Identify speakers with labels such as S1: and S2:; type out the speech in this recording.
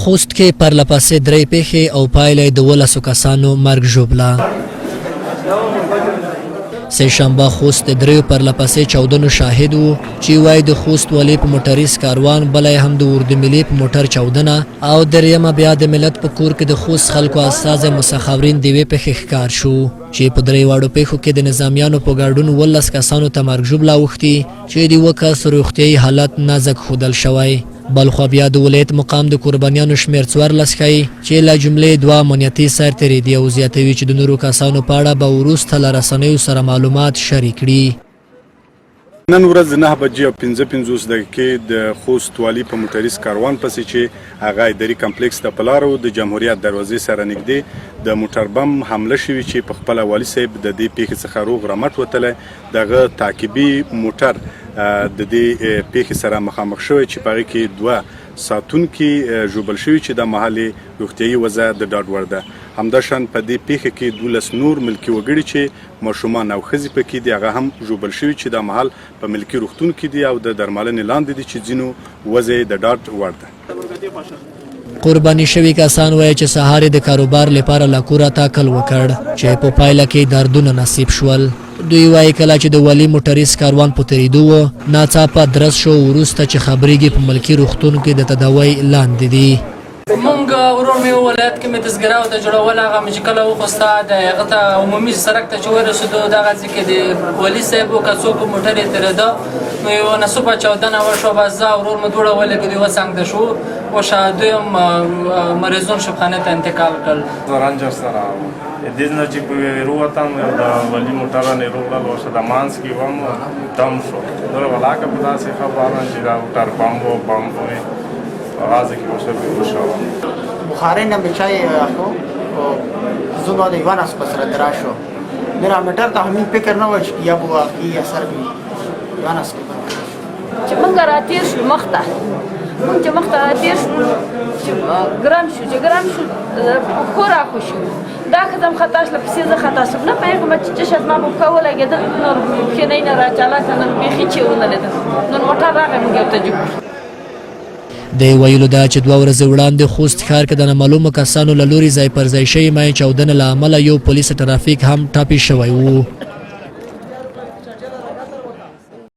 S1: خوست کې پرله پسې درې پیښې او پایله د 12 کسانو مرګ ژوبله. سه شنبه خوست د دریو پرله پسې چاودنو شاهد وو چې وایي د خوست ولې په موټریس کاروان بله هم د اردملي په موټر چاودنه او دریمه بیا د ملت په کور کې د خوست خلکو استازی مسخورین د یوې پیښې ښکار شو چې په درې واړو پیښو کې د نظامیانو په ګډون 12 کسانو ته مرګ ژوبله اوښتي چې د یوه کس روغتیایي حالت نازک ښودل شوی. بلخوا بیا د ولایت مقام د قربانیانو شمیر 14 ښیي چې له جملې 2 امنیتي سرتېري دي او زیاتوي چې د نورو کسانو په اړه به وروسته له رسنیو سره معلومات شریک کړي.
S2: نن ورځ 9 بجې او 55 دقیقې د خوست والي په موټریس کاروان پسې چې هغه اداري کمپلیکس ته په لارو د جمهوریت دروازې سره نږدې د موټر بم حمله شوې چې په خپله والي صاحب د دې پیښې څخه روغ رمټ وتلی دغه تعقیبي موټر د دې پیښې سره مخامخ شوی چې په هغې کې 2 ساتونکي ژوبل شوي چې د مهال روغتیایي وضع د ډاډ وړ ده. همداشان په دې پیښه کې 12 نور ملکي وګړي چې ماشومان او ښځې پکې دي هغه هم ژوبل شوي چې د مهال په ملکي روغتون کې دي او د درملنې لاندې دي چې ځینو وضع د ډاډ وړ ده.
S1: قرباني شوي کسان وایي چې سهار د کاروبار لپاره له کوره تاکل وکړ چې په پایله کې دردونه نصیب شول. دوی وایي کله چې د والي موټریس کاروان په تېرېدو و ناڅاپه درز شو وروسته چې خبرېږي په ملکي روغتون کې د تداوی لاندې دي.
S3: مونږ ورور مې ولایت کې مې تذکره او د جوړول هغه مې چې کله وخوسته د هغه ته عمومي سړک ته چې ورسېدو دغه ځای کې د والي صاحب که څوک په موټر یې تېرېده نو یوه ناڅاپه چاودنه وشوه. بس زه ورور مې دواړه ولګېدو یوه څنګ ته شو وشه دوی هم مریضون شبخانې ته انتقال کړل.
S4: رنجر سره دې نه چې په وروتم د والي موټر نه روغلل وشه د مانس کې وم دم شو نور ولاکه په داسې خبره چې دا موټر بم وي غازه کې وشه وشو
S5: بخاری نه بچای اخو زما د ایوان اس پسره دراشو میرا موټر ته همین فکر نه وش یا بو کی اثر وی ایوان اس
S6: چې مونږ راتیر شو مخته مونږ چې مخته راتیر شو چې ګرام شو کور اخو شو دا خدام خطاش لپسې زه خطا شم نه پوهېږم چې چشت ما په پښه ولګېدل نور پښې نه راچاله که نن بیخي چې ونه لیدل نور موټر راغی موږ یو ته جوړ
S1: د ویلو دا چې 2 ورځې وړاندې خوست ښار کې د نامعلومو کسانو له لوري ځای پر ځای شوې مایع چاودنې له امله یو پولیس ټرافیک هم ټاپي شوی و.